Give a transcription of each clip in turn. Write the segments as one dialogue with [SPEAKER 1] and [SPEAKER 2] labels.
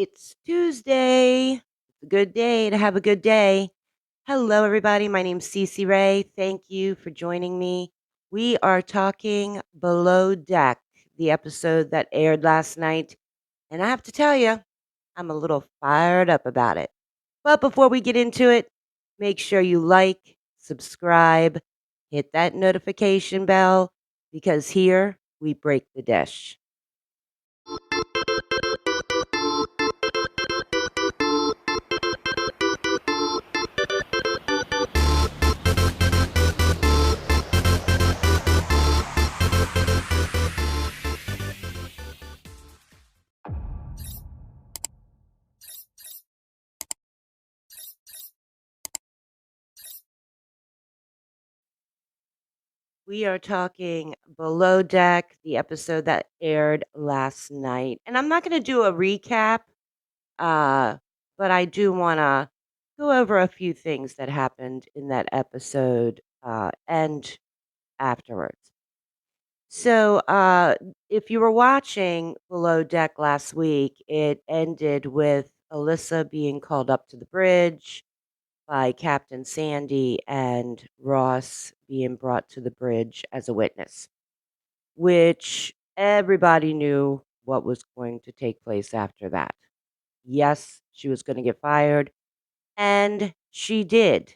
[SPEAKER 1] It's Tuesday. It's a good day to have a good day. Hello, everybody. My name's Cece Ray. Thank you for joining me. We are talking Below Deck, the episode that aired last night. And I have to tell you, I'm a little fired up about it. But before we get into it, make sure you like, subscribe, hit that notification bell, because here we break the dish. We are talking Below Deck, the episode that aired last night. And I'm not going to do a recap, uh, but I do want to go over a few things that happened in that episode and afterwards. So, if you were watching Below Deck last week, it ended with Alyssa being called up to the bridge by Captain Sandy and Ross being brought to the bridge as a witness, which everybody knew what was going to take place after that. Yes, she was going to get fired, and she did.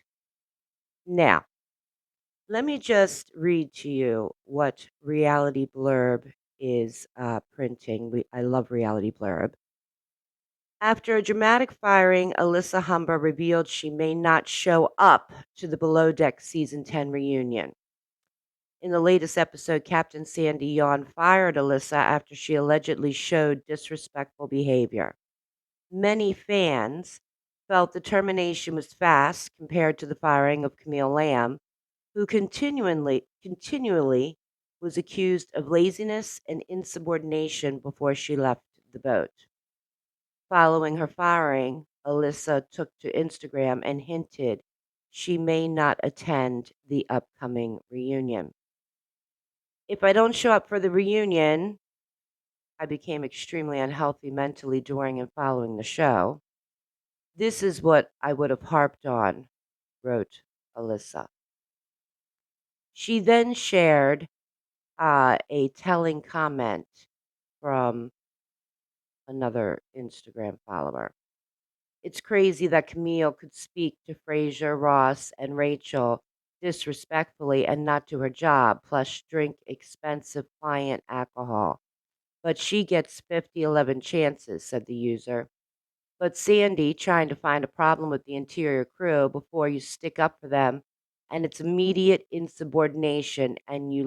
[SPEAKER 1] Now, let me just read to you what Reality Blurb is printing. I love Reality Blurb. After a dramatic firing, Alyssa Humber revealed she may not show up to the Below Deck Season 10 reunion. In the latest episode, Captain Sandy Yawn fired Alyssa after she allegedly showed disrespectful behavior. Many fans felt the termination was fast compared to the firing of Camille Lamb, who continually was accused of laziness and insubordination before she left the boat. Following her firing, Alyssa took to Instagram and hinted she may not attend the upcoming reunion. If I don't show up for the reunion, I became extremely unhealthy mentally during and following the show. This is what I would have harped on, wrote Alyssa. She then shared a telling comment from another Instagram follower. It's crazy that Camille could speak to Frasier, Ross, and Rachel disrespectfully and not do her job, plus drink expensive client alcohol. But she gets 50-11 chances, said the user. But Sandy trying to find a problem with the interior crew before you stick up for them, and it's immediate insubordination and you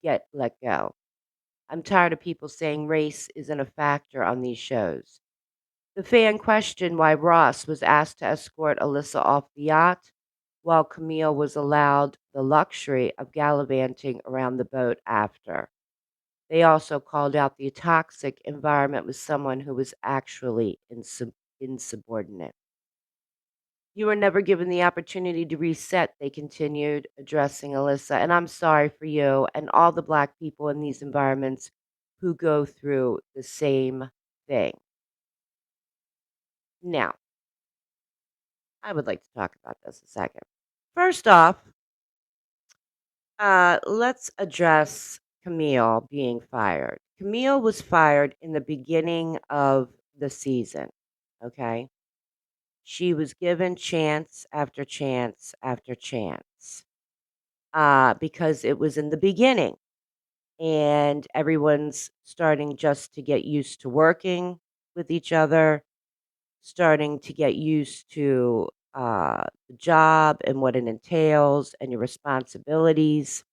[SPEAKER 1] get let go. I'm tired of people saying race isn't a factor on these shows. The fan questioned why Ross was asked to escort Alyssa off the yacht, while Camille was allowed the luxury of gallivanting around the boat after. They also called out the toxic environment with someone who was actually insubordinate. You were never given the opportunity to reset, they continued, addressing Alyssa. And I'm sorry for you and all the Black people in these environments who go through the same thing. Now, I would like to talk about this a second. First off, let's address Camille being fired. Camille was fired in the beginning of the season, okay? She was given chance after chance after chance because it was in the beginning and everyone's starting just to get used to working with each other, starting to get used to the job and what it entails and your responsibilities.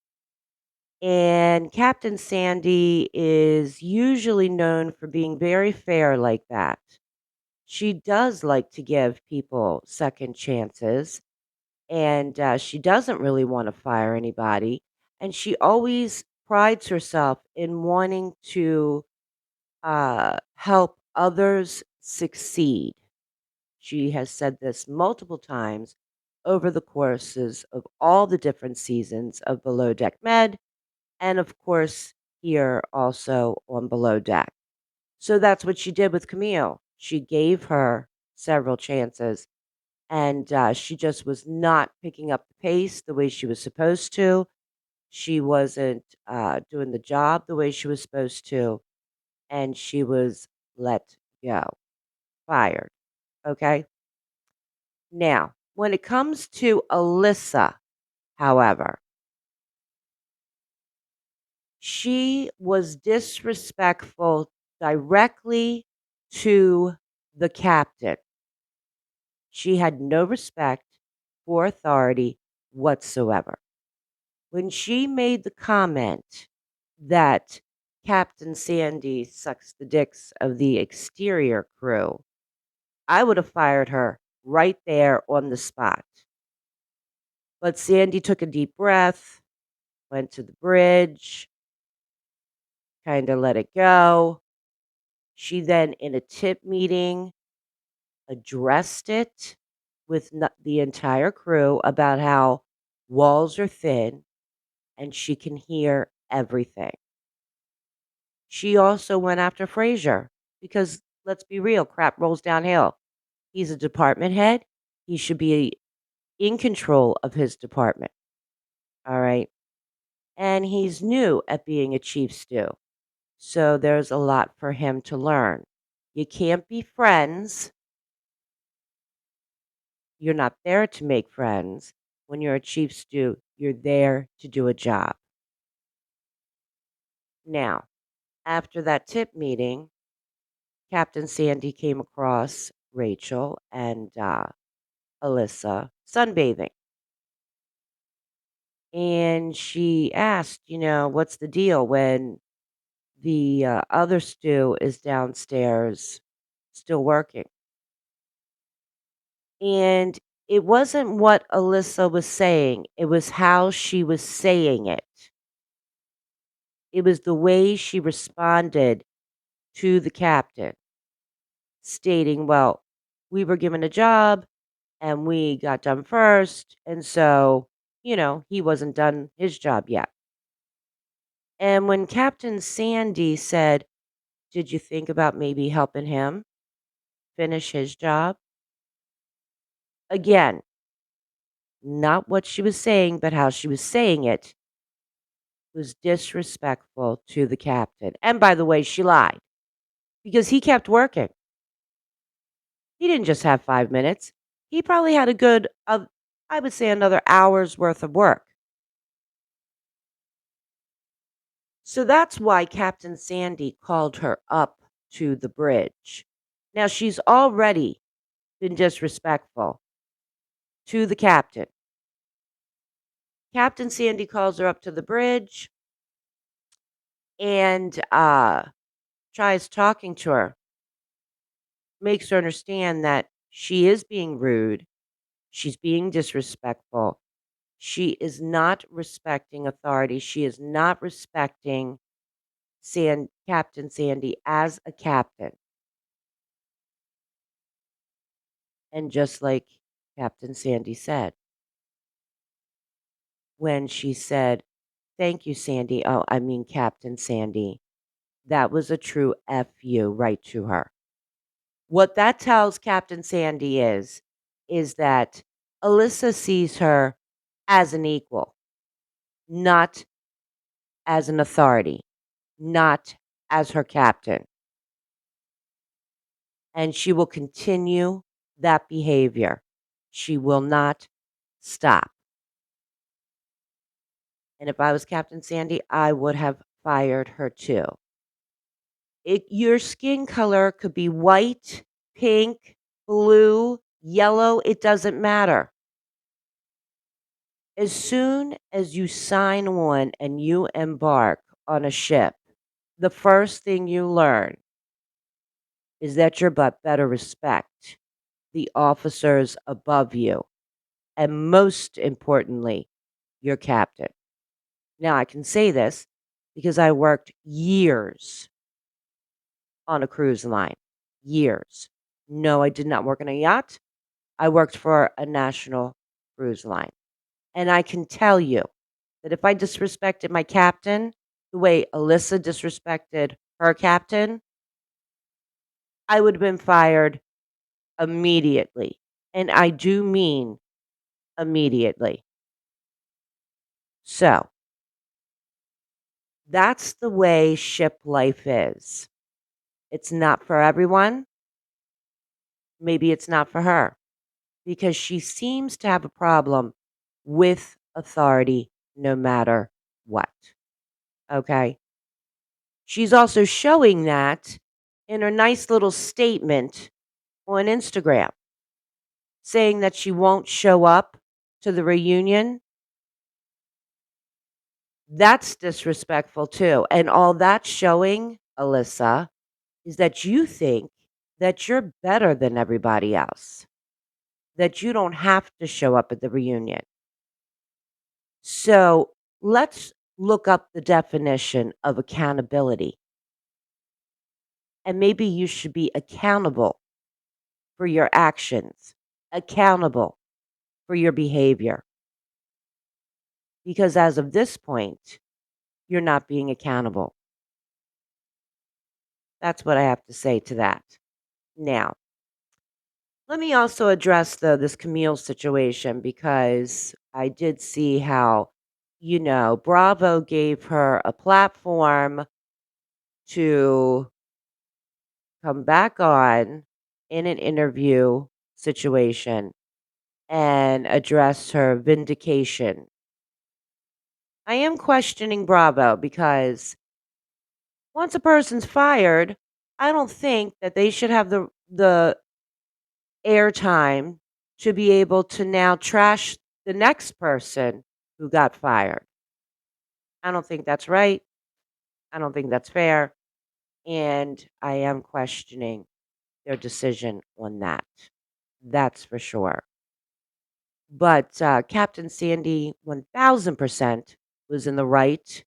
[SPEAKER 1] And Captain Sandy is usually known for being very fair like that. She does like to give people second chances, and she doesn't really want to fire anybody. And she always prides herself in wanting to help others succeed. She has said this multiple times over the courses of all the different seasons of Below Deck Med, and of course, here also on Below Deck. So that's what she did with Camille. She gave her several chances, and she just was not picking up the pace the way she was supposed to. She wasn't doing the job the way she was supposed to, and she was let go, fired. Okay. Now, when it comes to Alyssa, however, she was disrespectful directly to the captain. She had no respect for authority whatsoever. When she made the comment that Captain Sandy sucks the dicks of the exterior crew, I would have fired her right there on the spot. But Sandy took a deep breath, went to the bridge, kind of let it go. She then, in a tip meeting, addressed it with the entire crew about how walls are thin and she can hear everything. She also went after Frazier because, let's be real, crap rolls downhill. He's a department head. He should be in control of his department. All right. And he's new at being a chief stew. So there's a lot for him to learn. You can't be friends. You're not there to make friends. When you're a chief stew, you're there to do a job. Now, after that tip meeting, Captain Sandy came across Rachel and Alyssa sunbathing. And she asked, what's the deal when the other stew is downstairs still working? And it wasn't what Alyssa was saying, it was how she was saying it. It was the way she responded to the captain, stating, well, we were given a job and we got done first. And so, he wasn't done his job yet. And when Captain Sandy said, did you think about maybe helping him finish his job? Again, not what she was saying, but how she was saying it was disrespectful to the captain. And by the way, she lied because he kept working. He didn't just have 5 minutes. He probably had a good, I would say, another hour's worth of work. So that's why Captain Sandy called her up to the bridge. Now, she's already been disrespectful to the captain. Captain Sandy calls her up to the bridge and tries talking to her, makes her understand that she is being rude, she's being disrespectful, she is not respecting authority, she is not respecting Captain Sandy as a captain. And just like Captain Sandy said, when she said, "Thank you, Sandy," oh, I mean Captain Sandy, that was a true FU right to her. What that tells Captain Sandy is that Alyssa sees her as an equal, not as an authority, not as her captain. And she will continue that behavior. She will not stop. And if I was Captain Sandy, I would have fired her too. Your skin color could be white, pink, blue, yellow, it doesn't matter. As soon as you sign on and you embark on a ship, the first thing you learn is that your butt better respect the officers above you, and most importantly, your captain. Now, I can say this because I worked years on a cruise line. Years. No, I did not work on a yacht. I worked for a national cruise line. And I can tell you that if I disrespected my captain the way Alyssa disrespected her captain, I would have been fired immediately. And I do mean immediately. So that's the way ship life is. It's not for everyone. Maybe it's not for her because she seems to have a problem with authority no matter what. Okay. She's also showing that in her nice little statement on Instagram, saying that she won't show up to the reunion. That's disrespectful too. And all that's showing, Alyssa, is that you think that you're better than everybody else, that you don't have to show up at the reunion. So let's look up the definition of accountability. And maybe you should be accountable for your actions, accountable for your behavior. Because as of this point, you're not being accountable. That's what I have to say to that. Now, let me also address this Camille situation because I did see how, Bravo gave her a platform to come back on in an interview situation and address her vindication. I am questioning Bravo because once a person's fired, I don't think that they should have the airtime to be able to now trash the next person who got fired. I don't think that's right. I don't think that's fair. And I am questioning their decision on that. That's for sure. But Captain Sandy, 1000% was in the right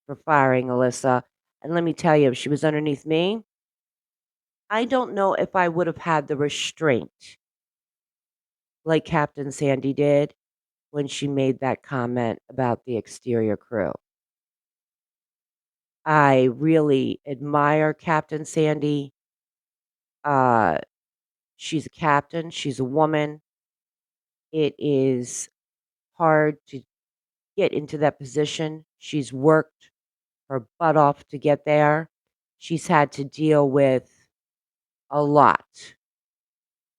[SPEAKER 1] for firing Alyssa. And let me tell you, if she was underneath me, I don't know if I would have had the restraint like Captain Sandy did when she made that comment about the exterior crew. I really admire Captain Sandy. Uh, she's a captain, she's a woman. It is hard to get into that position. She's worked her butt off to get there. She's had to deal with a lot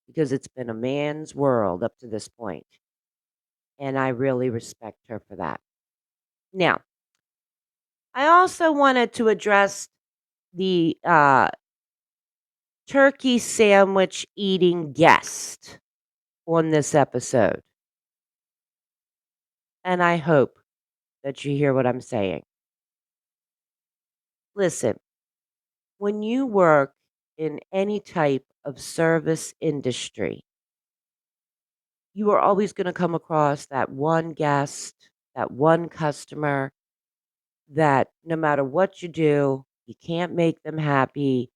[SPEAKER 1] because it's been a man's world up to this point, and I really respect her for that. Now, I also wanted to address the turkey sandwich eating guest on this episode, and I hope that you hear what I'm saying. Listen, when you work in any type of service industry, you are always going to come across that one guest, that one customer that no matter what you do, you can't make them happy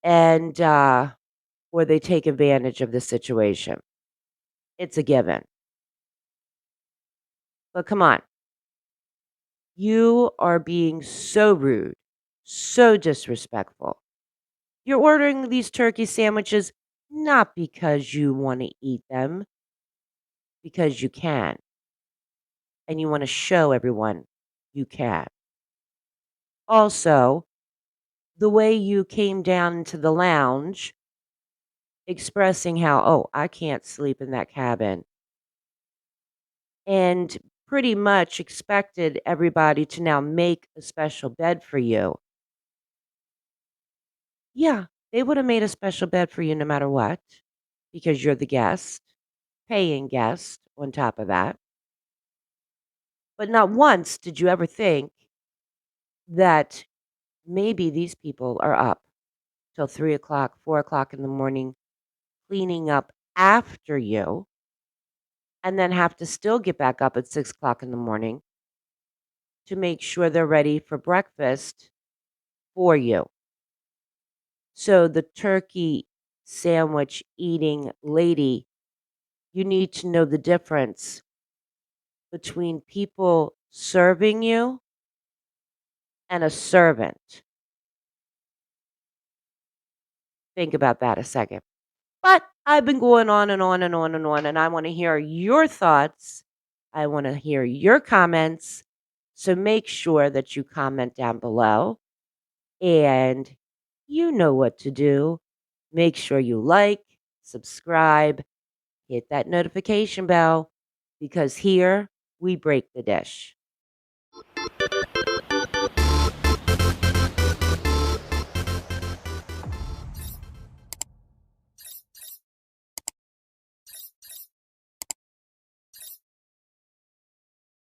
[SPEAKER 1] and or they take advantage of the situation. It's a given. But come on. You are being so rude, so disrespectful. You're ordering these turkey sandwiches not because you want to eat them, because you can. And you want to show everyone you can. Also, the way you came down into the lounge expressing how, oh, I can't sleep in that cabin, and pretty much expected everybody to now make a special bed for you. Yeah, they would have made a special bed for you no matter what because you're the guest, paying guest on top of that. But not once did you ever think that maybe these people are up till 3 o'clock, 4 o'clock in the morning cleaning up after you and then have to still get back up at 6 o'clock in the morning to make sure they're ready for breakfast for you. So, the turkey sandwich eating lady, you need to know the difference between people serving you and a servant. Think about that a second. But I've been going on and on and on and on, and I want to hear your thoughts. I want to hear your comments. So make sure that you comment down below, and you know what to do. Make sure you like, subscribe, hit that notification bell, because here we break the dish.